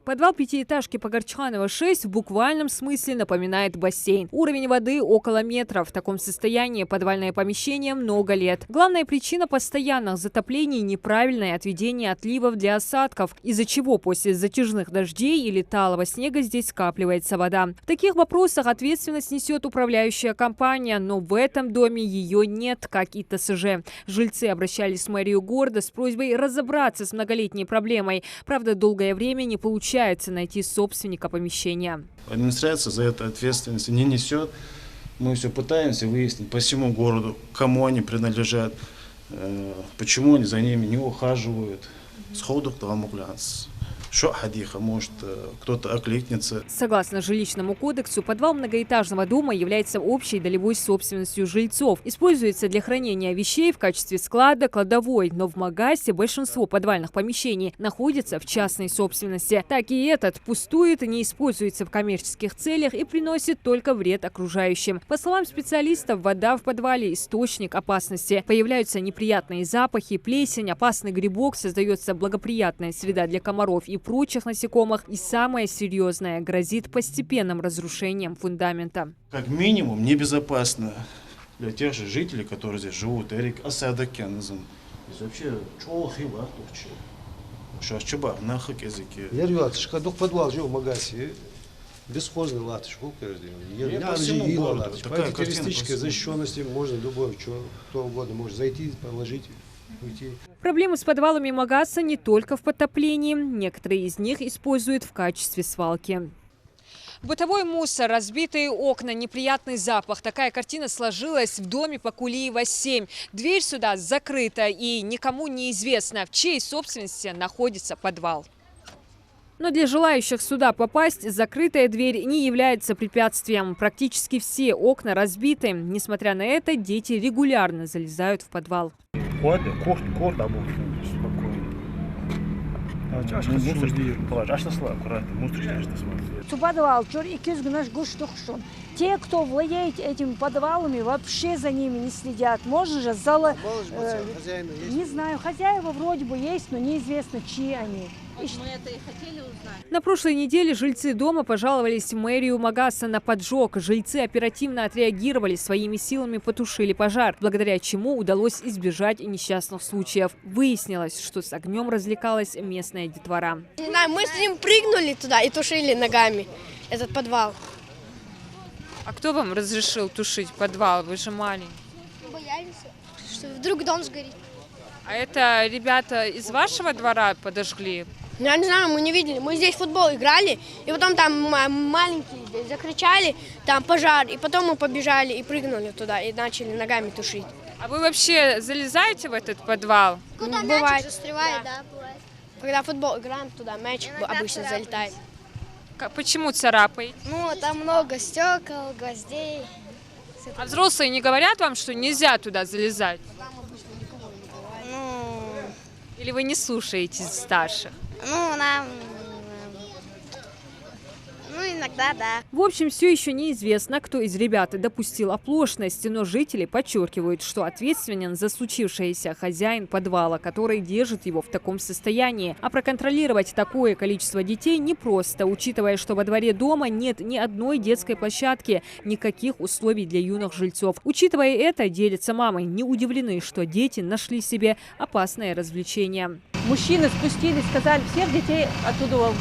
Подвал пятиэтажки Погорчханова 6 в буквальном смысле напоминает бассейн. Уровень воды около метра. В таком состоянии подвальное помещение много лет. Главная причина постоянных затоплений – неправильное отведение отливов для осадков, из-за чего после затяжных дождей или талого снега здесь скапливается вода. В таких вопросах ответственность несет управляющая компания, но в этом доме ее нет, как и ТСЖ. Жильцы обращались в мэрию города с просьбой разобраться с многолетней проблемой. Правда, долгое время не получается найти собственника помещения. Администрация за это ответственность не несет. Мы все пытаемся выяснить по всему городу, кому они принадлежат, почему они за ними не ухаживают. Сходу к тому глянц. Может, кто-то окликнется. Согласно жилищному кодексу, подвал многоэтажного дома является общей долевой собственностью жильцов. Используется для хранения вещей в качестве склада, кладовой. Но в Магасе большинство подвальных помещений находится в частной собственности. Так и этот пустует, не используется в коммерческих целях и приносит только вред окружающим. По словам специалистов, вода в подвале – источник опасности. Появляются неприятные запахи, плесень, опасный грибок, создается благоприятная среда для комаров и прочих насекомых. И самое серьезное – грозит постепенным разрушением фундамента. Как минимум небезопасно для тех же жителей, которые здесь живут. Эрик Асадакянзм. Здесь вообще чолхива тухчи. Шашчаба нахак языки. Я говорю, что подвал жил в Магасе. Бесхозный латыш. По этой террористической защищенности можно любой, кто угодно может зайти, положить. Проблемы с подвалами Магаса не только в подтоплении. Некоторые из них используют в качестве свалки. Бытовой мусор, разбитые окна, неприятный запах. Такая картина сложилась в доме по Кулиева 7. Дверь сюда закрыта и никому не известно, в чьей собственности находится подвал. Но для желающих сюда попасть закрытая дверь не является препятствием. Практически все окна разбиты. Несмотря на это, дети регулярно залезают в подвал. Подвал, те, кто владеет этими подвалами, вообще за ними не следят. Можно же не знаю, хозяева вроде бы есть, но неизвестно, чьи они. Мы это и хотели узнать. На прошлой неделе жильцы дома пожаловались в мэрию Магаса на поджог. Жильцы оперативно отреагировали, своими силами потушили пожар, благодаря чему удалось избежать несчастных случаев. Выяснилось, что с огнем развлекалась местная детвора. Не знаю, мы с ним прыгнули туда и тушили ногами этот подвал. А кто вам разрешил тушить подвал? Вы же маленький. Боялись, что вдруг дом сгорит. А это ребята из вашего двора подожгли? Я не знаю, мы не видели. Мы здесь в футбол играли, и потом там маленькие здесь закричали, там пожар, и потом мы побежали и прыгнули туда, и начали ногами тушить. А вы вообще залезаете в этот подвал? Куда бывает. Застревает, да, бывает. Когда в футбол играем, туда мяч обычно залетает. Почему царапаете? Ну, там много стекол, гвоздей. А взрослые не говорят вам, что нельзя туда залезать? Или вы не слушаете старших? Иногда да. В общем, все еще неизвестно, кто из ребят допустил оплошность, но жители подчеркивают, что ответственен за случившееся хозяин подвала, который держит его в таком состоянии. А проконтролировать такое количество детей непросто, учитывая, что во дворе дома нет ни одной детской площадки, никаких условий для юных жильцов. Учитывая это, делятся мамы, не удивлены, что дети нашли себе опасное развлечение. Мужчины спустились, сказали, всех детей оттуда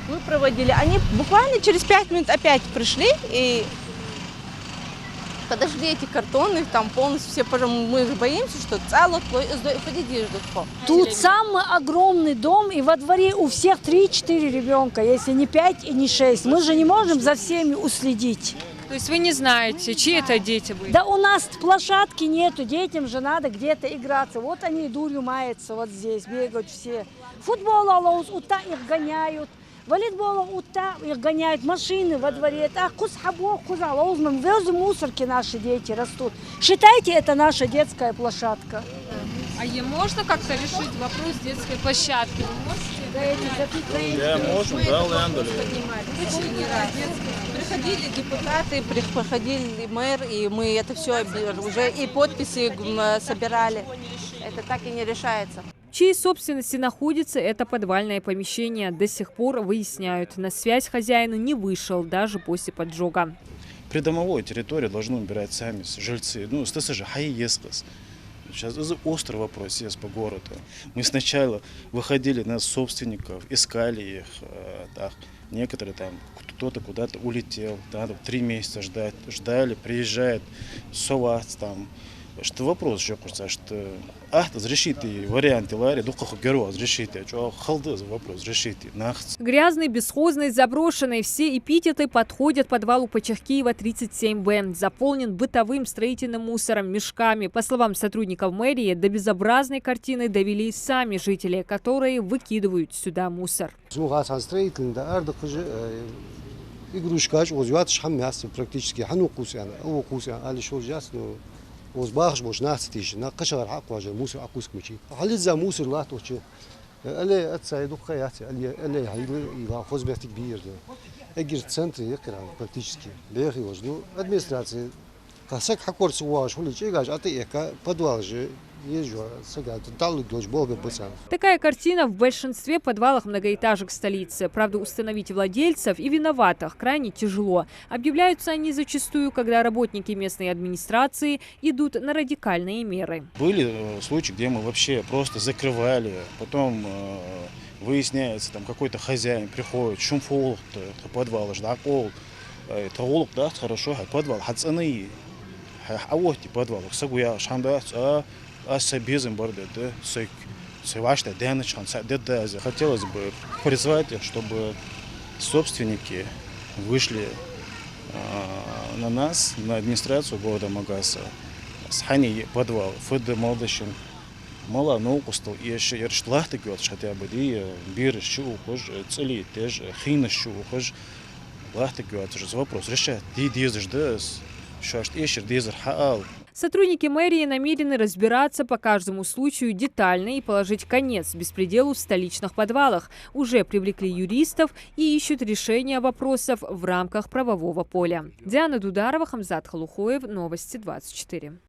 мы проводили. Они буквально через 5 минут опять пришли и подожгли эти картоны, там полностью все, мы боимся, что цело, ходите. Тут самый огромный дом, и во дворе у всех 3-4 ребенка, если не 5 и не 6. Мы же не можем за всеми уследить. То есть вы не знаете, чьи это дети были? Да у нас площадки нету, детям же надо где-то играться. Вот они дурью маются, вот здесь бегают все. Футбол алоуз, ута их гоняют. Волейболом ута их гоняют, машины во дворе. Везде мусорки наши дети растут. Считайте, это наша детская площадка. А можно как-то решить вопрос детской площадки? Приходили депутаты, приходили мэр, и мы это все уже и подписи собирали. Это так и не решается. В чьей собственности находится это подвальное помещение, до сих пор выясняют. На связь хозяин не вышел даже после поджога. Придомовую территорию должны убирать сами жильцы. Ну, же хай ескас. Сейчас это острый вопрос есть по городу. Мы сначала выходили на собственников, искали их. Так, некоторые там, кто-то куда-то улетел, надо 3 месяца ждали, приезжает совать там. Что вопрос еще кажется, что разрешите варианты лари, духах героя разрешите, что халды за вопрос разрешите, нахц. Грязный, бесхозный, заброшенный. Все эпитеты подходят подвалу Почеркиева 37Б. Заполнен бытовым строительным мусором, мешками. По словам сотрудников мэрии, до безобразной картины довели сами жители, которые выкидывают сюда мусор. وزباخش مش ناس تيجي ناقش غير حق واجه موسى عقوس كمشي حلت زا موسى لا توجه اللي اتسايدو خياتي اللي هي ياخذ بيت كبير اجر سنتر يقرا практически ليخي وجدو ادمنسترация كاسك حقور سواش هو اللي جاج اتيكا подвал же езжу сагат дал дочь бога быца. Такая картина в большинстве подвалов многоэтажек столицы. Правда, установить владельцев и виноватых крайне тяжело. Объявляются они зачастую, когда работники местной администрации идут на радикальные меры. Были случаи, где мы вообще просто закрывали, потом выясняется, там какой-то хозяин приходит, шумфол, подвал, ждакол, таолок, да, хорошо, подвал, хацаны, а вот подвал, сагуя, шанда, особизм бордо, да, свашта, дэночхан, дедаза. Хотелось бы призвать, чтобы собственники вышли на нас, на администрацию города Магаса, с хани подвал, фэдэ молодощин, мало наукустал, и еще ершлахты год, хотя бы, и бир щу ухож, цели, теж, хина щу ухож, лахты год, вопрос решать, дизэж дэс, шашт эшер, дизер хаал. Сотрудники мэрии намерены разбираться по каждому случаю детально и положить конец беспределу в столичных подвалах. Уже привлекли юристов и ищут решения вопросов в рамках правового поля. Диана Дударова, Хамзат Халухоев, Новости 24.